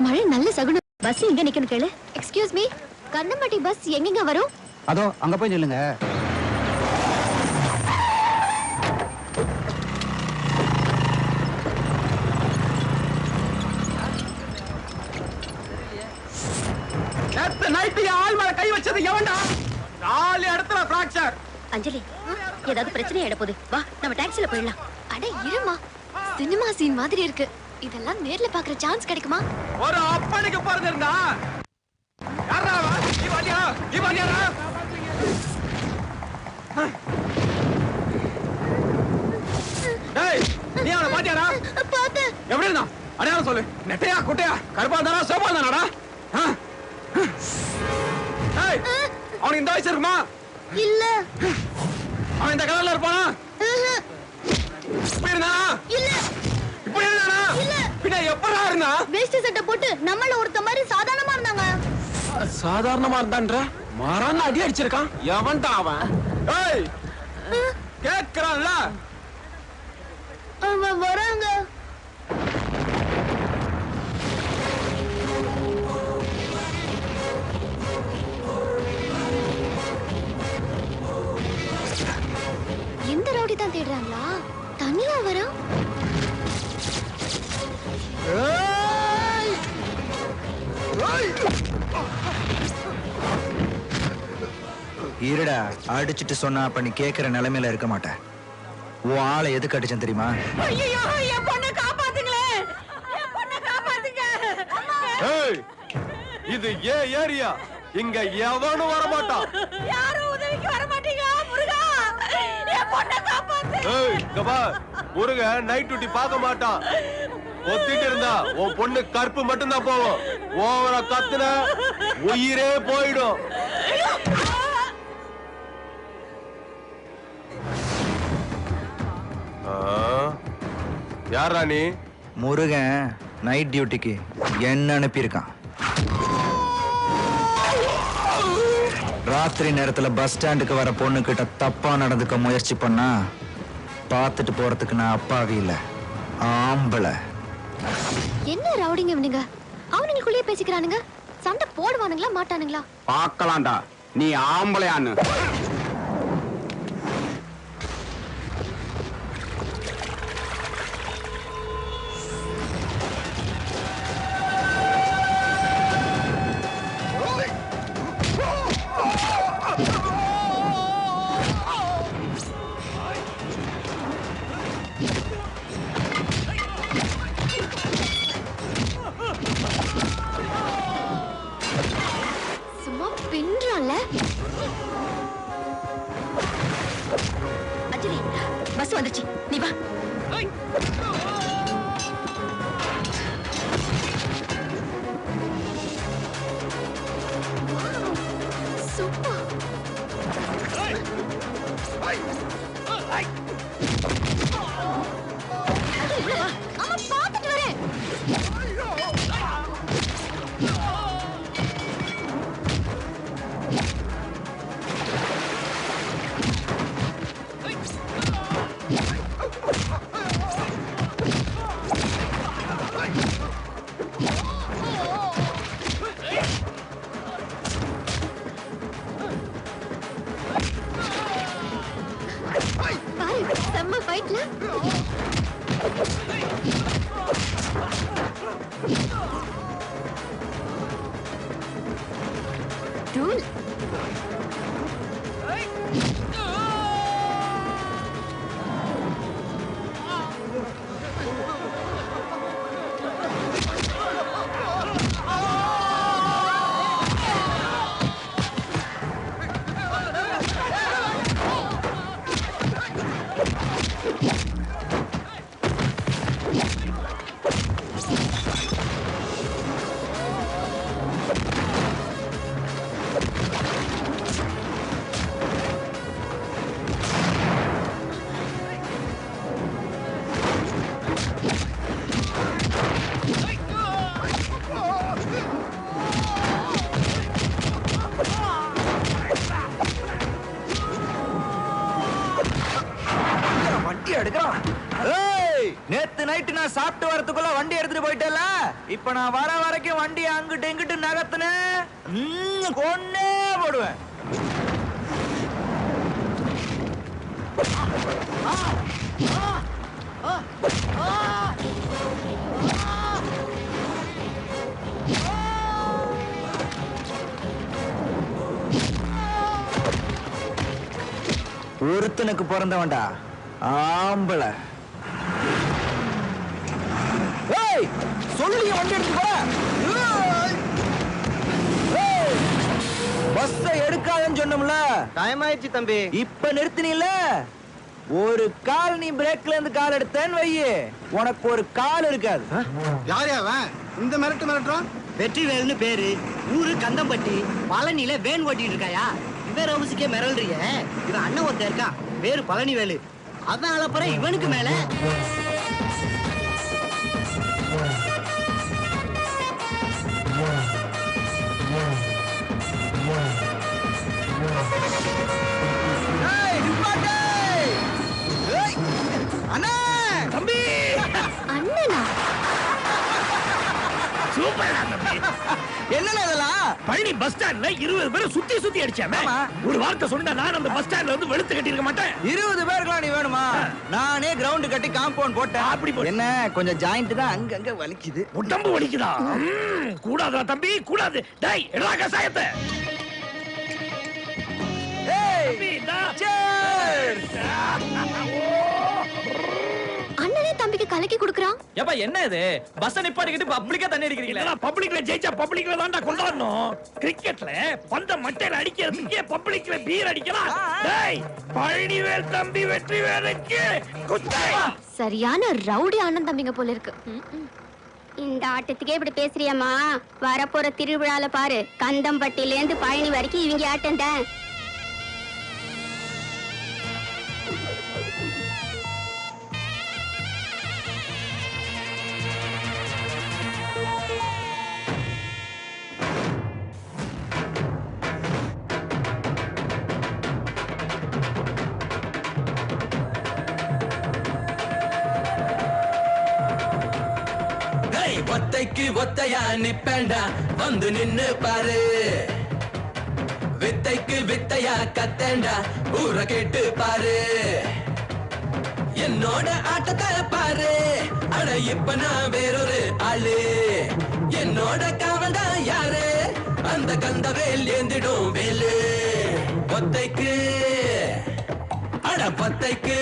மழை நல்ல சகுனம். பஸ் எங்க நிக்கணும் கேளு. எக்ஸ்கியூஸ் மீ, கண்ணம்பட்டி பஸ் எங்கெங்க வரும்? அதோ அங்க போய் நில்லுங்க. நைட்டு ஆள் மேல கை வச்சது எவன்டா? 4 இடத்துல பிராக்சர். அஞ்சலி, ஏதாவது பிரச்சனை ஆயிட போகுது. வா, நம்ம டாக்ஸில போயிடலாம். அட இருமா, சினிமா சீன் மாதிரி இருக்கு. இதெல்லாம் நேர்ல பாக்குற சான்ஸ் கிடைக்குமா? ஒரு அப்பனுக்கு பிறந்திருந்தா யாரா இவனியா டேய், நீ அவனை பாத்தியாடா? பாத்து. எப்படி இருந்தா அடையாளம் சொல்லு. நெட்டையா குட்டையா கருப்பா இருந்தானா சோப்பா இருந்தானாடா? டேய், அவனுக்கு இந்த வயசு இருக்குமா? இல்ல. அவன் இந்த கலர்ல இருப்பானா? இப்படி இருந்தானா? இல்ல. இப்படி இருந்தானா? இல்ல. பின்ன எப்படா இருந்தா? வேஷ்டி சட்டை போட்டு நம்மள ஒருத்த மாதிரி சாதாரணமா இருந்தாங்க. சாதாரணமா இருந்தான்ற மாறான அடி அடிச்சிருக்கான். எவன்டா அவன்? ஏய், கேக்குறான்ல. அவன் வராங்க. இந்த ரவுடி தான் தேடுறாங்களா? தனியா வரும். இருடா, அடிச்சிட்டு சொன்னா அப்ப நீ கேக்குற நிலைமையில இருக்க மாட்டேன். உன் ஆளை எதுக்கு அடிச்சேன் தெரியுமா? ஐயோ, என் பொண்ணை காப்பாத்துங்களே, என் பொண்ணை காப்பாத்துங்க. ஏய், இது ஏரியா. இங்க எவனும் வர மாட்டான். யாரும் உதவிக்கு வர மாட்டீங்க. முருகா, என் பொண்ணை காப்பாத்து. ஏய், கபா, முருக நைட் டியூட்டி பார்க்க மாட்டான். ஒத்திட்டு இருந்தா உன் பொண்ணு கற்பு மட்டும் தான் போவோம். ஓவரா கத்துன உயிரே போயிடும். யாரா நீ? முருகன் நைட் டியூட்டிக்கு என்ன அனுப்பியிருக்கான். ராத்திரி நேரத்துல பஸ் ஸ்டாண்டுக்கு வர பொண்ணு கிட்ட தப்பா நடந்துக்க முயற்சி பண்ணா பார்த்துட்டு போறதுக்கு நான் அப்பாவி இல்ல, ஆம்பளை. என்ன ரவுடிங்க இவனுங்க? அவனுங்களுக்குள்ளேயே பேசிக்கிறானுங்க. சண்டை போடுவானுங்களா மாட்டானுங்களா? பார்க்கலாம்டா, நீ ஆம்பளையான்னு. சும்மா பின்றான்ல. அஞ்சலி, பஸ் வந்துச்சு, நீ வா. சூப்பர். அம்மா, பார்த்துட்டு வரேன். பாரு, செம்ம ஃபைட்ல. டூல். எடுக்கிறோம். ஏய், நேத்து நைட்டு நான் சாப்பிட்டு வரதுக்குள்ள வண்டி எடுத்துட்டு போயிட்டேல, இப்ப நான் வர வரைக்கும் வண்டி அங்கிட்டு இங்கிட்டு நகத்துனேன், கொன்னே போடுவேன். ஒருத்தனுக்கு பிறந்தவன்டா, ஆம்பளை. ஏய், சொல்லி வண்டி எடுத்து போற. பஸ் எடுக்காதன்னு சொன்னோம்ல, டைம் ஆயிடுச்சு தம்பி. இப்ப நிறுத்தினீல, ஒரு கால் நீ பிரேக்ல இருந்து கால் எடுத்தேன்னு வையே, உனக்கு ஒரு கால் இருக்காது. யார் அவன் இந்த மிரட்டுறான்? வெற்றிவேல்னு பேரு, ஊரு கந்தம்பட்டி, பழனியில வேன் ஓட்டிட்டு இருக்காயா? இவன் ரவுசுக்கே மிரள்றிய. இவன் அண்ணன் ஒருத்தன் இருக்கான், பேரு பழனிவேலு. அவன் அலப்புற இவனுக்கு மேல. தம்பி அண்ணனா? சூப்பர் தம்பி. என்னடா இதெல்லாம்? பழனி பஸ் ஸ்டாண்ட்ல 20 பேரை சுத்தி சுத்தி அடிச்சாமே. ஆமா. ஒரு வார்த்தை சொன்னா நான் அந்த பஸ் ஸ்டாண்ட்ல வந்து வெளுத்து கட்டி இருக்க மாட்டேன். 20 பேருக்குலாம் நீ வேணுமா? நானே கிரவுண்ட் கட்டி காம்பவுண்ட் போட்டேன். அப்படி போடு. என்ன கொஞ்சம் ஜாயிண்ட் தான் அங்கங்க வலிக்குது. உடம்பு வலிக்குதா? கூடாதா தம்பி, கூடாது. டேய் எடுடா கசாயத்தை. ஏய், தம்பி, இந்தா. cheers. அண்ணனே தம்பிக்கு கலக்கி குடுக்குறான். ஏப்பா என்ன இது? பஸ் நிப்பாட்டிக்கிட்டு பப்ளிக்கா தண்ணி அடிக்கிறீங்களா? இல்லடா, பப்ளிக்ல ஜெயிச்சா பப்ளிக்ல தான்டா கொண்டாடணும். கிரிக்கெட்ல பந்த மட்டையில அடிக்கிறதுக்கே பப்ளிக்ல பீர் அடிக்கலாம். டேய் பழனிவேல் தம்பி வெற்றிவேலுக்கு குத்தை. சரியான ரவுடி அண்ணன் தம்பிங்க போல இருக்கு. இந்த ஆட்டத்துக்கே இப்படி பேசுறியம்மா? வரப்போற திருவிழால பாரு, கந்தம்பட்டில இருந்து பழனி வரைக்கும் இவங்க ஆட்டம் தான். ஒத்தைக்கு ஒத்தையா நிப்பேண்டா, வந்து நின்னு பாரு. வித்தைக்கு வித்தையா கத்தேண்டா, ஊர கேட்டு பாரு. என்னோட ஆட்டத்தை பாரு, அட இப்ப நான் வேறொரு ஆளு. என்னோட காவல்டா யாரு, அந்த கந்தவேல் ஏந்திடும் வேலு. ஒத்தைக்கு அட பொத்தைக்கு,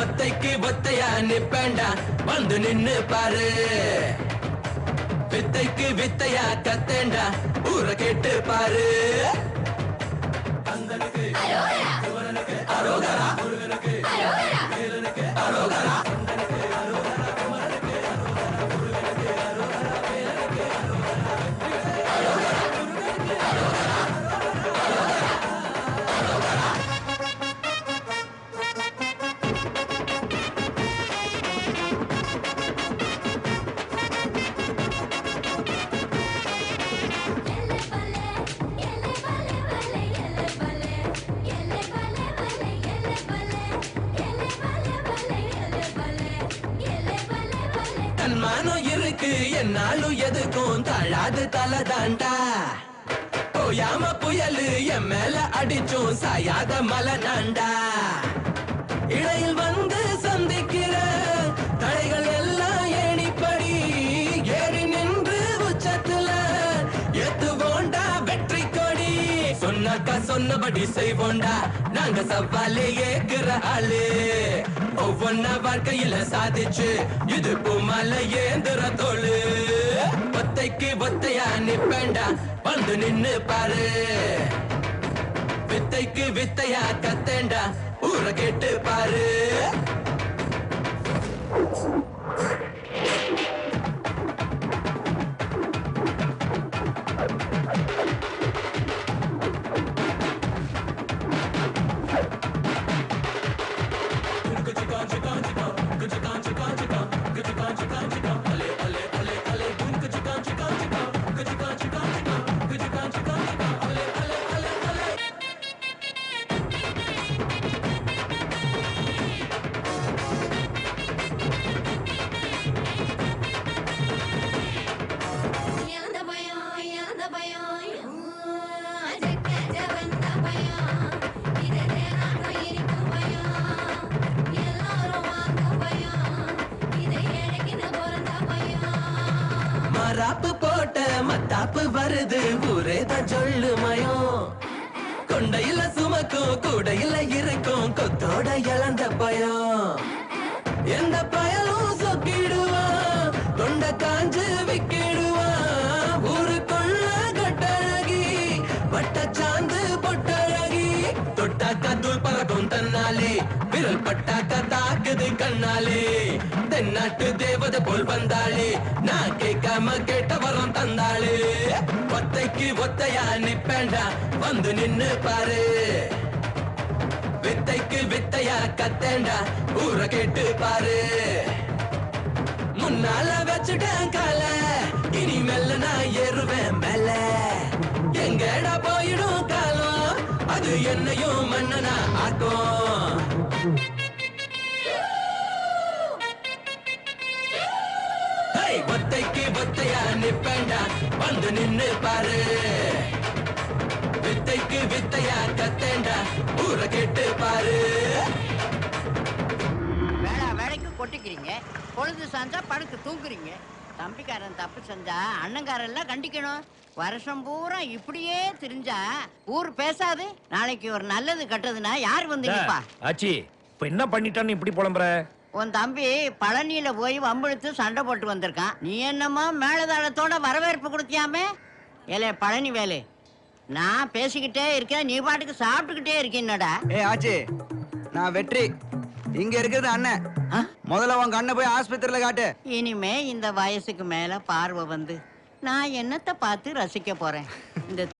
ஒத்தைக்கு ஒத்தையா நிப்பேண்டா, வந்து நின்னு பாரு. வித்தைக்கு வித்தையா கத்தேண்டா, ஊர கேட்டு பாரு. கந்தனுக்கு குமரனுக்கு அரோகரா, முருகனுக்கு வேலனுக்கு அரோகரா. தன்மானம் இருக்கு என்னாலும் எதுக்கும் தழாது தலை தாண்டா. ஓயாம புயலு என் மேல அடிச்சும் சாயாத மலை நாண்டா. இடையில் வந்து சந்திக்கிற தடைகள் எல்லாம் ஏணிப்படி ஏறி நின்று உச்சத்துல எத்துவோண்டா வெற்றி கொடி. சொன்னாக்கா சொன்னபடி செய்வோண்டா, நாங்க சவாலே ஏக்குற ஆளு. ஒவ்வொன்ன வாழ்க்கையில சாதிச்சு இது பூமல ஏந்திர தோளு. ஒத்தைக்கு ஒத்தையா நிப்பேண்டா, வந்து நின்னு பாரு. வித்தைக்கு வித்தையா கத்தேண்டா, ஊர கேட்டு பாரு. ஆடுது ஊரேதான் சொல்லு மயம் கொண்டையில சுமக்கும் கூடையில இருக்கும் கொத்தோட இழந்த பயம் எந்த பயலும் சொக்கிடுவான் தொண்ட காஞ்சு விக்கிடுவான் ஊருக்குள்ள கட்டழகி பட்டச்சாந்து பொட்டழகி தொட்டாக்கா தூள் பறக்கும் தன்னாலே விரல் பட்டாக்கா தாக்குது கண்ணாலே தென்னாட்டு தேவதை போல் வந்தாளே நான் கேட்காம கேட்ட வரம் தந்தாளே ஒத்தைக்கு ஒத்தையா நிப்பேண்டா வந்து நின்னு பாரு வித்தைக்கு வித்தையா கத்தேண்டா ஊர கேட்டு பாரு முன்னால வச்சுட்டேன் கால இனிமேல நான் ஏறுவேன் மேல எங்கடா போயிடும் காலம் அது என்னையும் மன்னனா ஆக்கும் ஒத்தைக்கு ஒத்தையா நிப்பேண்டா வந்து நின்னு பாரு வித்தைக்கு வித்தையா கத்தேண்டா ஊர கேட்டு பாரு வேலைக்கு கொட்டிக்கிறீங்க பொழுது சாஞ்சா படுத்து தூங்குறீங்க தம்பிக்காரன் தப்பு செஞ்சா அண்ணங்காரன் எல்லாம் கண்டிக்கணும் வருஷம் பூரா இப்படியே திரிஞ்சா ஊர் பேசாது நாளைக்கு ஒரு நல்லது கட்டுறதுன்னா யார் வந்து நிப்பா ஆச்சி இப்ப என்ன பண்ணிட்டான்னு இப்படி புலம்புற உன் தம்பி பழனியில போய் வம்பிழுத்து சண்டை போட்டு வந்திருக்கான் நீ என்னமோ மேலதாளத்தோட வரவேற்பு கொடுத்தியாமே ஏலே பழனி வேலு நான் பேசிக்கிட்டே இருக்கேன் நீ பாட்டுக்கு சாப்பிட்டுக்கிட்டே இருக்கீன்னடா ஆச்சி நான் வெற்றி இங்க இருக்கிறது அண்ணன் முதல்ல உங்க அண்ணன் போய் ஆஸ்பத்திரியில காட்டு இனிமே இந்த வயசுக்கு மேல பார்வை வந்து நான் என்னத்தை பார்த்து ரசிக்க போறேன் இந்த